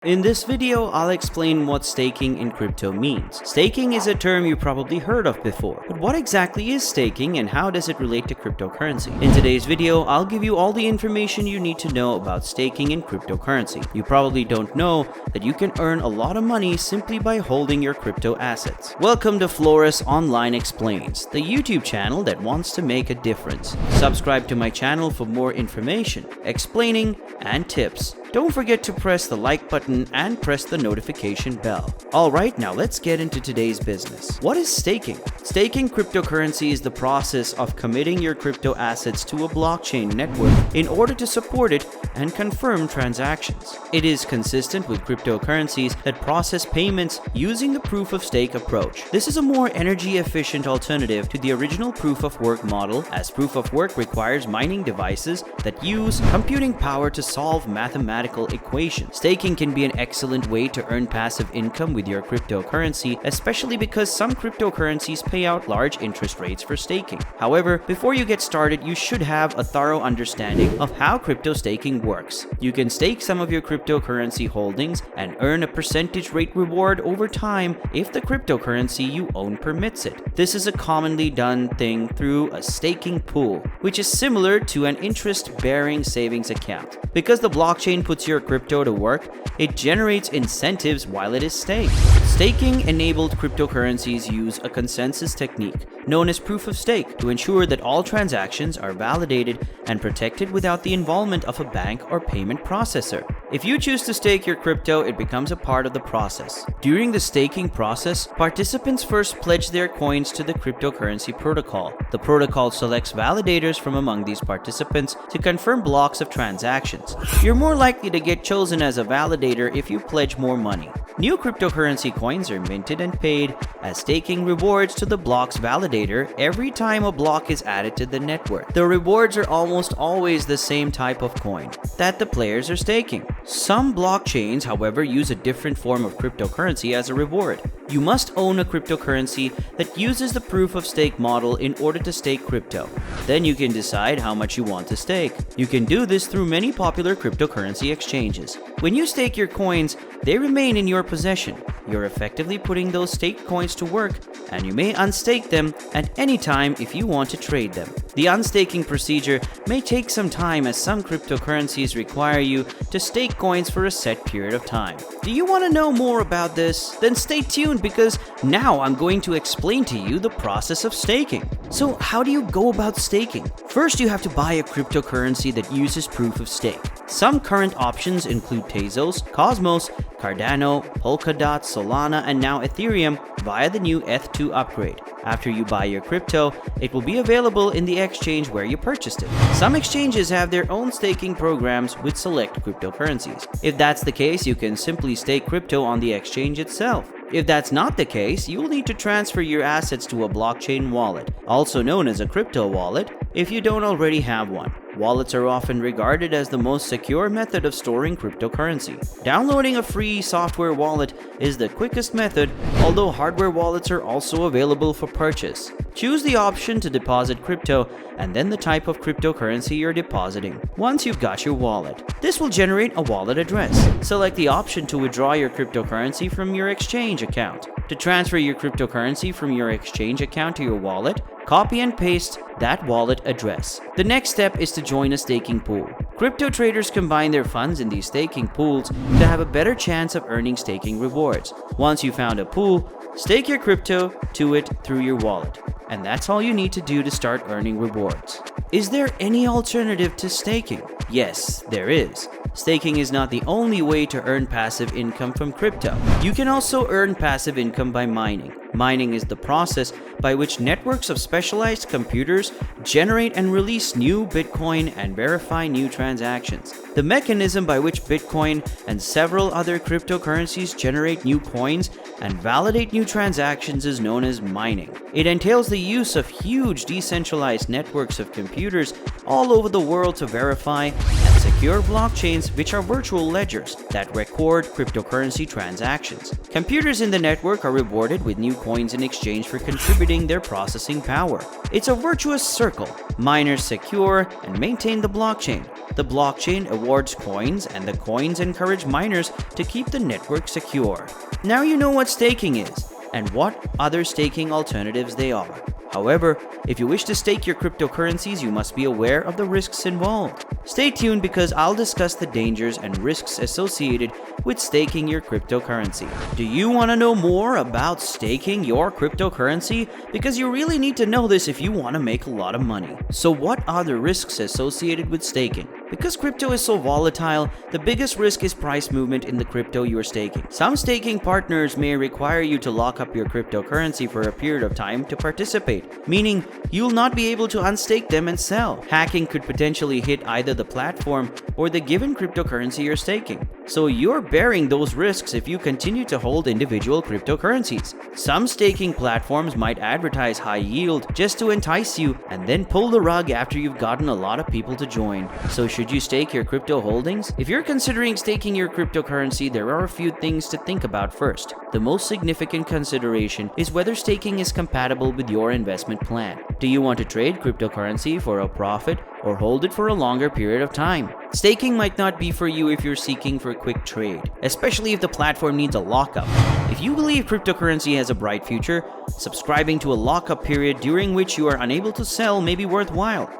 In this video, I'll explain what staking in crypto means. Staking is a term you probably heard of before, but what exactly is staking and how does it relate to cryptocurrency? In today's video, I'll give you all the information you need to know about staking in cryptocurrency. You probably don't know that you can earn a lot of money simply by holding your crypto assets. Welcome to Flores Online Explains, the YouTube channel that wants to make a difference. Subscribe to my channel for more information, explaining, and tips. Don't forget to press the like button and press the notification bell. Alright, now let's get into today's business. What is staking? Staking cryptocurrency is the process of committing your crypto assets to a blockchain network in order to support it and confirm transactions. It is consistent with cryptocurrencies that process payments using the proof of stake approach. This is a more energy efficient alternative to the original proof of work model, as proof of work requires mining devices that use computing power to solve mathematical equations. Staking can be an excellent way to earn passive income with your cryptocurrency, especially because some cryptocurrencies pay out large interest rates for staking. However, before you get started, you should have a thorough understanding of how crypto staking works. You can stake some of your cryptocurrency holdings and earn a percentage rate reward over time if the cryptocurrency you own permits it. This is a commonly done thing through a staking pool, which is similar to an interest-bearing savings account. Because the blockchain puts your crypto to work, it generates incentives while it is staked. Staking-enabled cryptocurrencies use a consensus technique known as proof of stake to ensure that all transactions are validated and protected without the involvement of a bank or payment processor. If you choose to stake your crypto, it becomes a part of the process. During the staking process, participants first pledge their coins to the cryptocurrency protocol. The protocol selects validators from among these participants to confirm blocks of transactions. You're more likely to get chosen as a validator if you pledge more money. New cryptocurrency coins are minted and paid as staking rewards to the block's validator every time a block is added to the network. The rewards are almost always the same type of coin that the players are staking. Some blockchains, however, use a different form of cryptocurrency as a reward. You must own a cryptocurrency that uses the proof of stake model in order to stake crypto. Then you can decide how much you want to stake. You can do this through many popular cryptocurrency exchanges. When you stake your coins, they remain in your possession. You're effectively putting those staked coins to work, and you may unstake them at any time if you want to trade them. The unstaking procedure may take some time, as some cryptocurrencies require you to stake coins for a set period of time. Do you want to know more about this? Then stay tuned, because now I'm going to explain to you the process of staking. So how do you go about staking? First, you have to buy a cryptocurrency that uses proof of stake. Some current options include Tezos, Cosmos, Cardano, Polkadot, Solana, and now Ethereum via the new ETH2 upgrade. After you buy your crypto, it will be available in the exchange where you purchased it. Some exchanges have their own staking programs with select cryptocurrencies. If that's the case, you can simply stake crypto on the exchange itself. If that's not the case, you will need to transfer your assets to a blockchain wallet, also known as a crypto wallet, if you don't already have one. Wallets are often regarded as the most secure method of storing cryptocurrency. Downloading a free software wallet is the quickest method, although hardware wallets are also available for purchase. Choose the option to deposit crypto and then the type of cryptocurrency you're depositing. Once you've got your wallet, this will generate a wallet address. Select the option to withdraw your cryptocurrency from your exchange account. To transfer your cryptocurrency from your exchange account to your wallet, copy and paste that wallet address. The next step is to join a staking pool. Crypto traders combine their funds in these staking pools to have a better chance of earning staking rewards. Once you found a pool, stake your crypto to it through your wallet. And that's all you need to do to start earning rewards. Is there any alternative to staking? Yes, there is. Staking is not the only way to earn passive income from crypto. You can also earn passive income by mining. Mining is the process by which networks of specialized computers generate and release new Bitcoin and verify new transactions. The mechanism by which Bitcoin and several other cryptocurrencies generate new coins and validate new transactions is known as mining. It entails the use of huge decentralized networks of computers all over the world to verify and secure blockchains, which are virtual ledgers that record cryptocurrency transactions. Computers in the network are rewarded with new coins in exchange for contributing their processing power. It's a virtuous circle. Miners secure and maintain the blockchain. The blockchain awards coins, and the coins encourage miners to keep the network secure. Now you know what staking is and what other staking alternatives they are. However, if you wish to stake your cryptocurrencies, you must be aware of the risks involved. Stay tuned because I'll discuss the dangers and risks associated with staking your cryptocurrency. Do you want to know more about staking your cryptocurrency? Because you really need to know this if you want to make a lot of money. So what are the risks associated with staking? Because crypto is so volatile, the biggest risk is price movement in the crypto you are staking. Some staking partners may require you to lock up your cryptocurrency for a period of time to participate, meaning you'll not be able to unstake them and sell. Hacking could potentially hit either the platform or the given cryptocurrency you're staking. So you're bearing those risks if you continue to hold individual cryptocurrencies. Some staking platforms might advertise high yield just to entice you and then pull the rug after you've gotten a lot of people to join. So should you stake your crypto holdings? If you're considering staking your cryptocurrency, there are a few things to think about first. The most significant consideration is whether staking is compatible with your investment plan. Do you want to trade cryptocurrency for a profit or hold it for a longer period of time? Staking might not be for you if you're seeking for a quick trade, especially if the platform needs a lockup. If you believe cryptocurrency has a bright future, subscribing to a lockup period during which you are unable to sell may be worthwhile.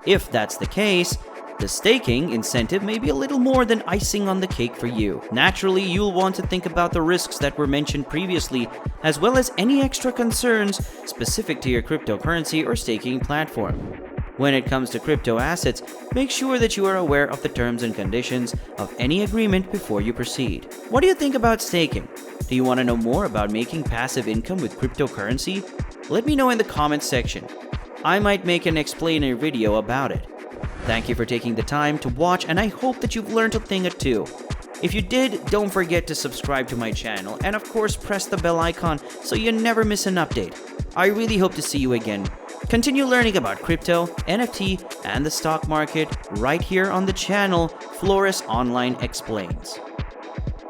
If that's the case, the staking incentive may be a little more than icing on the cake for you. Naturally, you'll want to think about the risks that were mentioned previously, as well as any extra concerns specific to your cryptocurrency or staking platform. When it comes to crypto assets, make sure that you are aware of the terms and conditions of any agreement before you proceed. What do you think about staking? Do you want to know more about making passive income with cryptocurrency? Let me know in the comments section. I might make an explainer video about it. Thank you for taking the time to watch, and I hope that you've learned a thing or two. If you did, don't forget to subscribe to my channel and of course press the bell icon so you never miss an update. I really hope to see you again. Continue learning about crypto, NFT, and the stock market right here on the channel Flores Online Explains.